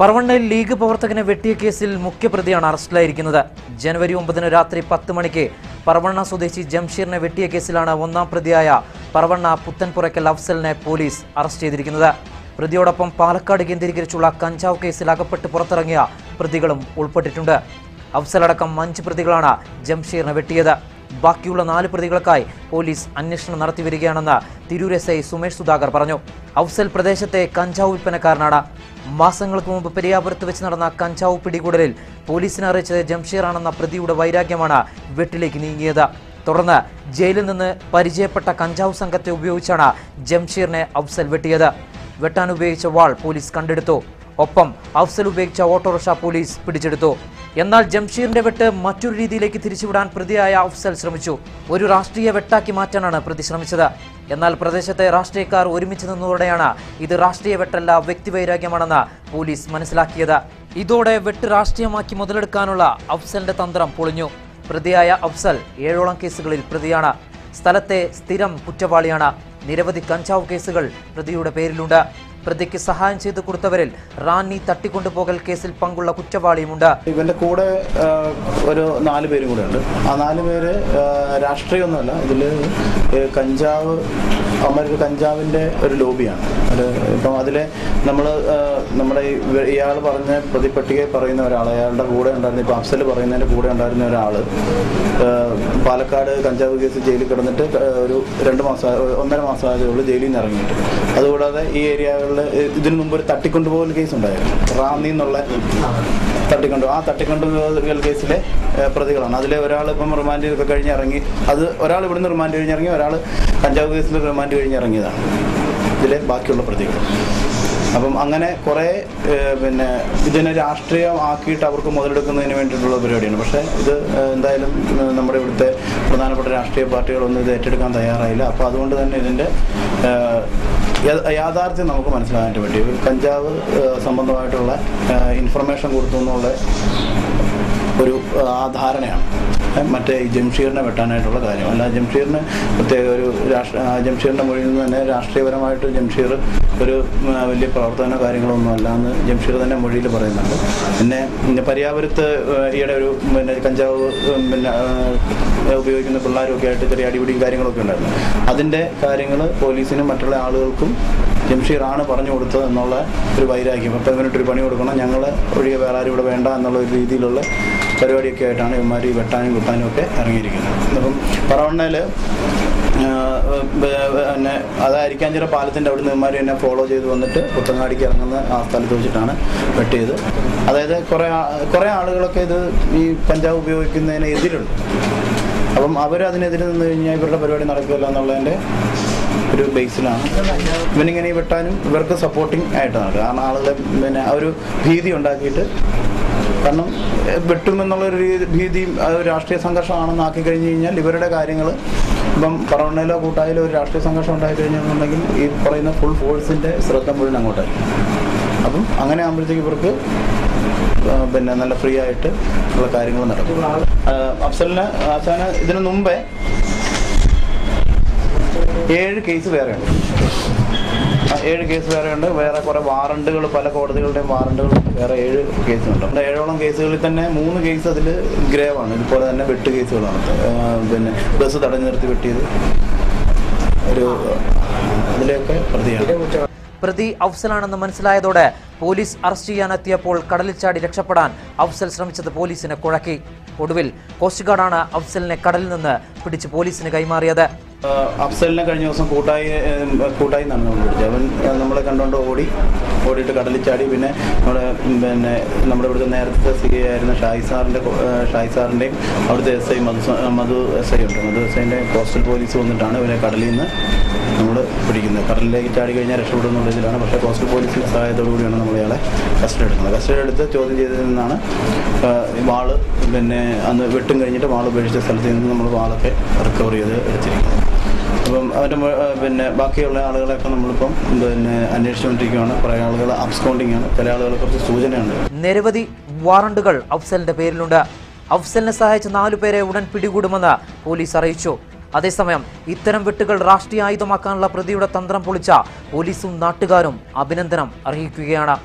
പറവണ്ണയിൽ league പ്രവർത്തകനെ വെട്ടിയ കേസിൽ മുഖ്യപ്രതിയാണ് അറസ്റ്റിലായിരിക്കുന്നത്. ജനുവരി 9 രാത്രി 10 മണിക്ക് പറവണ്ണ സ്വദേശി ജംഷീറിനെ വെട്ടിയ കേസിലാണ് ഒന്നാം പ്രതിയായ പറവണ്ണ പുത്തൻപുറയ്ക്കൽ അഫ്സലിനെ പോലീസ് അറസ്റ്റ് ചെയ്തിരിക്കുന്നത്. പ്രതിയോടൊപ്പം പാലക്കാട് കേന്ദ്രീകരിച്ചുള്ള കഞ്ചാവ് കേസിൽ അകപ്പെട്ട് പുറത്തിറങ്ങിയ പ്രതികളും ഉൾപ്പെട്ടിട്ടുണ്ട്. അഫ്സലടക്കം 5 പ്രതികളാണ് ജംഷീറിനെ വെട്ടിയത്. ബാക്കിയുള്ള 4 പ്രതികൾക്കായി പോലീസ് അന്വേഷണം നടത്തിവരികയാണെന്ന് തിരൂർ എസ്ഐ സുമേഷ് സുധാകർ പറഞ്ഞു. അഫ്സൽ പ്രദേശത്തെ കഞ്ചാവ് വിൽപ്പനക്കാരനാണ്. മാസങ്ങൾക്ക് മുമ്പ് പെരിയാപുരത്ത് വെച്ച് നടന്ന കഞ്ചാവ് പിടികൂടലിൽ പോലീസിനെ അറിയിച്ചത് ജംഷീറാണെന്ന പ്രതിയുടെ വൈരാഗ്യമാണ് വെട്ടിലേക്ക് നീങ്ങിയത്. തുടർന്ന് ജയിലിൽ നിന്ന് പരിചയപ്പെട്ട കഞ്ചാവ് സംഘത്തെ ഉപയോഗിച്ചാണ് ജംഷീറിനെ അഫ്സൽ വെട്ടിയത്. വെട്ടാൻ ഉപയോഗിച്ച വാൾ പോലീസ് കണ്ടെടുത്തു. ഒപ്പം അഫ്സൽ ഉപയോഗിച്ച ഓട്ടോറിക്ഷ പോലീസ് പിടിച്ചെടുത്തു. എന്നാൽ ജംഷീറിന്റെ വെട്ട് മറ്റൊരു രീതിയിലേക്ക് തിരിച്ചുവിടാൻ പ്രതിയായ അഫ്സൽ ശ്രമിച്ചു. ഒരു രാഷ്ട്രീയ വെട്ടാക്കി മാറ്റാനാണ് പ്രതി ശ്രമിച്ചത്. എന്നാൽ പ്രദേശത്തെ രാഷ്ട്രീയക്കാർ ഒരുമിച്ച് നിന്നതോടെയാണ് ഇത് രാഷ്ട്രീയ വെട്ടല്ല, വ്യക്തിവൈരാഗ്യമാണെന്ന് പോലീസ് മനസ്സിലാക്കിയത്. ഇതോടെ വെട്ട് രാഷ്ട്രീയമാക്കി മുതലെടുക്കാനുള്ള അഫ്സലിന്റെ തന്ത്രം പൊളിഞ്ഞു. പ്രതിയായ അഫ്സൽ 7ഓളം കേസുകളിൽ പ്രതിയാണ്. സ്ഥലത്തെ സ്ഥിരം കുറ്റവാളിയാണ്. നിരവധി കഞ്ചാവ് കേസുകൾ പ്രതിയുടെ പേരിലുണ്ട്. പ്രതിക്ക് സഹായം ചെയ്തു കൊടുത്തവരിൽ റാന്നി തട്ടിക്കൊണ്ടുപോകൽ കേസിൽ പങ്കുള്ള കുറ്റവാളിയുമുണ്ട്. ഇവന്റെ കൂടെ ഒരു 4 പേരും കൂടെ ഉണ്ട്. ആ 4 പേര് രാഷ്ട്രീയമൊന്നുമല്ല, ഇതില് കഞ്ചാവ്, അവന്മാർക്ക് കഞ്ചാവിന്റെ ഒരു ലോബിയാണ്. ഇപ്പം അതിലെ നമ്മുടെ ഇയാൾ പറഞ്ഞ പ്രതിപട്ടികയിൽ പറയുന്ന ഒരാൾ, അയാളുടെ കൂടെ ഉണ്ടായിരുന്ന, ഇപ്പം അഫ്സൽ പറയുന്നതിന്റെ കൂടെ ഉണ്ടായിരുന്ന ഒരാൾ പാലക്കാട് കഞ്ചാവ് കേസ് ജയിലിൽ കിടന്നിട്ട് ഒരു 1.5 മാസമായതേ ഉള്ളൂ ജയിലിൽ നിന്ന് ഇറങ്ങിയിട്ട്. അതുകൂടാതെ ഈ ഏരിയകളിൽ ഇതിനു മുമ്പ് ഒരു തട്ടിക്കൊണ്ടുപോകൽ കേസ് ഉണ്ടായിരുന്നു. റാന്നി എന്നുള്ള തട്ടിക്കൊണ്ടുപോകൽ കേസിലെ പ്രതികളാണ്. അതിലെ ഒരാൾ ഇപ്പം റിമാൻഡ് കഴിഞ്ഞ് ഇറങ്ങി. അത് ഒരാൾ ഇവിടുന്ന് റിമാൻഡ് കഴിഞ്ഞിറങ്ങി, ഒരാൾ കഞ്ചാവ് കേസിൽ റിമാൻഡ് കഴിഞ്ഞിറങ്ങിയതാണ് ഇതിലെ ബാക്കിയുള്ള പ്രതികൾ. അപ്പം അങ്ങനെ കുറേ ഇതിനെ രാഷ്ട്രീയമാക്കിയിട്ട് അവർക്ക് മുതലെടുക്കുന്നതിന് വേണ്ടിയിട്ടുള്ള പരിപാടിയാണ്. പക്ഷേ ഇത് എന്തായാലും നമ്മുടെ ഇവിടുത്തെ പ്രധാനപ്പെട്ട രാഷ്ട്രീയ പാർട്ടികളൊന്നും ഇത് ഏറ്റെടുക്കാൻ തയ്യാറായില്ല. അപ്പോൾ അതുകൊണ്ട് തന്നെ ഇതിൻ്റെ യാഥാർത്ഥ്യം നമുക്ക് മനസ്സിലാകാൻ വേണ്ടി കഞ്ചാവ് സംബന്ധമായിട്ടുള്ള ഇൻഫർമേഷൻ കൊടുത്തു എന്നുള്ള ഒരു ധാരണയാണ് മറ്റേ ഈ ജംഷീറിനെ വെട്ടാനായിട്ടുള്ള കാര്യം. അല്ല, ജംഷീറിന് പ്രത്യേക ഒരു ജംഷീറിൻ്റെ മൊഴിയിൽ നിന്ന് തന്നെ രാഷ്ട്രീയപരമായിട്ട് ജംഷീർ ഒരു വലിയ പ്രവർത്തന കാര്യങ്ങളൊന്നും അല്ല എന്ന് ജംഷീർ തന്നെ മൊഴിയിൽ പറയുന്നുണ്ട്. പിന്നെ പരിയാപുരത്ത് ഈയിടെ ഒരു കഞ്ചാവ് ഉപയോഗിക്കുന്ന പിള്ളേരൊക്കെ ആയിട്ട് ചെറിയ അടിപിടിയും കാര്യങ്ങളൊക്കെ ഉണ്ടായിരുന്നു. അതിൻ്റെ കാര്യങ്ങൾ പോലീസിനും മറ്റുള്ള ആളുകൾക്കും ജംഷീറാണ് പറഞ്ഞു കൊടുത്തത് എന്നുള്ള ഒരു വൈരാഗ്യം. അപ്പം ഇവനിട്ടൊരു പണി കൊടുക്കണം, ഞങ്ങൾ ഒഴികെ വേറെ ആരും ഇവിടെ വേണ്ട എന്നുള്ള ഒരു രീതിയിലുള്ള പരിപാടിയൊക്കെ ആയിട്ടാണ് ഇവന്മാർ ഈ വെട്ടാനും കുത്താനും ഒക്കെ ഇറങ്ങിയിരിക്കുന്നത്. അപ്പം പറവണ്ണയിൽ അരിക്കാഞ്ചിറ പാലത്തിൻ്റെ അവിടെ നിന്ന് ഇവന്മാർ എന്നെ ഫോളോ ചെയ്ത് വന്നിട്ട് പുത്തങ്ങാടിക്ക് ഇറങ്ങുന്ന ആ സ്ഥലത്ത് വെച്ചിട്ടാണ് വെട്ടിയത്. അതായത് കുറേ ആളുകളൊക്കെ ഇത് ഈ കഞ്ചാവ് ഉപയോഗിക്കുന്നതിന് എതിരുണ്ട്. അപ്പം അവരതിനെതിരെ നിന്ന് കഴിഞ്ഞാൽ ഇവരുടെ പരിപാടി നടക്കില്ല എന്നുള്ളതിൻ്റെ ഒരു ബേസിലാണ് ഇവനിങ്ങനെ വെട്ടാനും ഇവർക്ക് സപ്പോർട്ടിങ് ആയിട്ട് നടക്കുക. കാരണം ആളുകളെ ആ ഒരു ഭീതി ഉണ്ടാക്കിയിട്ട്, കാരണം വെട്ടുമെന്നുള്ളൊരു ഭീതിയും രാഷ്ട്രീയ സംഘർഷമാണെന്ന് ആക്കി കഴിഞ്ഞ് കഴിഞ്ഞാൽ ഇവരുടെ കാര്യങ്ങൾ ഇപ്പം പറവണ്ണയിലോ കൂട്ടായാലോ ഒരു രാഷ്ട്രീയ സംഘർഷം ഉണ്ടായി കഴിഞ്ഞിട്ടുണ്ടെങ്കിൽ ഈ പറയുന്ന ഫുൾ ഫോഴ്സിൻ്റെ ശ്രദ്ധ മുഴുവൻ അങ്ങോട്ടായിരിക്കും. അപ്പം അങ്ങനെ ആകുമ്പോഴത്തേക്ക് ഇവർക്ക് നല്ല ഫ്രീ ആയിട്ട് ഉള്ള കാര്യങ്ങൾ നടക്കും. അഫ്സലിന് ഇതിനു മുമ്പേ 7 കേസ് വേറെയുണ്ട്. 7 കേസ് വേറെയുണ്ട്. വേറെ കുറേ വാറണ്ടുകൾ, പല കോടതികളുടെയും വാറണ്ടുകൾ വേറെ 7 കേസുണ്ട്. 7ഓളം കേസുകളിൽ തന്നെ 3 കേസ് അതിൽ ഗ്രേവാണ്. ഇതുപോലെ തന്നെ വെട്ട് കേസുകളാണ്. ബസ് തടഞ്ഞു നിർത്തി വെട്ടിയത് അതിലെയൊക്കെ പ്രതിയാണ്. പ്രതി അഫ്സലാണെന്ന് മനസ്സിലായതോടെ പോലീസ് അറസ്റ്റ് ചെയ്യാനെത്തിയപ്പോൾ കടലിൽ ചാടി രക്ഷപ്പെടാൻ അഫ്സൽ ശ്രമിച്ചത് പോലീസിനെ കുഴക്കി. ഒടുവിൽ കോസ്റ്റ് ഗാർഡാണ് അഫ്സലിനെ കടലിൽ നിന്ന് പിടിച്ച് പോലീസിന് കൈമാറിയത്. അഫ്സലിനെ കഴിഞ്ഞ ദിവസം കൂട്ടായി എന്നാണ് നമ്മൾ പിടിച്ചത്. അവൻ നമ്മളെ കണ്ടുകൊണ്ട് ഓടിയിട്ട് കടലിൽ ചാടി. പിന്നെ നമ്മുടെ ഇവിടുത്തെ നേരത്തെ CI ആയിരുന്ന ഷായി സാറിൻ്റെയും അവിടുത്തെ SI മധു SI ഉണ്ട്. മധു SIൻ്റെ കോസ്റ്റൽ പോലീസ് വന്നിട്ടാണ് ഇവരെ കടലിൽ നിന്ന് നമ്മൾ പിടിക്കുന്നത്. കടലിലേക്ക് ചാടി കഴിഞ്ഞാൽ രക്ഷപ്പെടുന്നുള്ള ഇതിലാണ്. പക്ഷേ കോസ്റ്റൽ പോലീസിൻ്റെ സഹായത്തോടു കൂടിയാണ് നമ്മൾ ഇയാളെ കസ്റ്റഡി എടുക്കുന്നത്. കസ്റ്റഡി എടുത്ത് ചോദ്യം ചെയ്തതിൽ നിന്നാണ് വാള് അന്ന് വെട്ടും കഴിഞ്ഞിട്ട് വാൾ ഉപേക്ഷിച്ച സ്ഥലത്ത് നിന്ന് നമ്മൾ വാളൊക്കെ റിക്കവർ ചെയ്ത് എടുത്തിരിക്കുന്നത്. അപ്പം അവരുടെ ബാക്കിയുള്ള ആളുകളെയൊക്കെ നമ്മളിപ്പം അന്വേഷിച്ചുകൊണ്ടിരിക്കുകയാണ്. കുറേ ആളുകൾ അബ്സ്കോണ്ടിങ് ആണ്, ചില ആളുകൾ കുറച്ച് സൂചനയുണ്ട്. നിരവധി വാറണ്ടുകൾ അഫ്സലിന്റെ പേരിലുണ്ട്. അഫ്സലിനെ സഹായിച്ച 4 പേരെ ഉടൻ പിടികൂടുമെന്ന് പോലീസ് അറിയിച്ചു. അതേസമയം ഇത്തരം വെട്ടുകൾ രാഷ്ട്രീയ ആയുധമാക്കാനുള്ള പ്രതിയുടെ തന്ത്രം പൊളിച്ച പോലീസും നാട്ടുകാരും അഭിനന്ദനം അർഹിക്കുകയാണ്.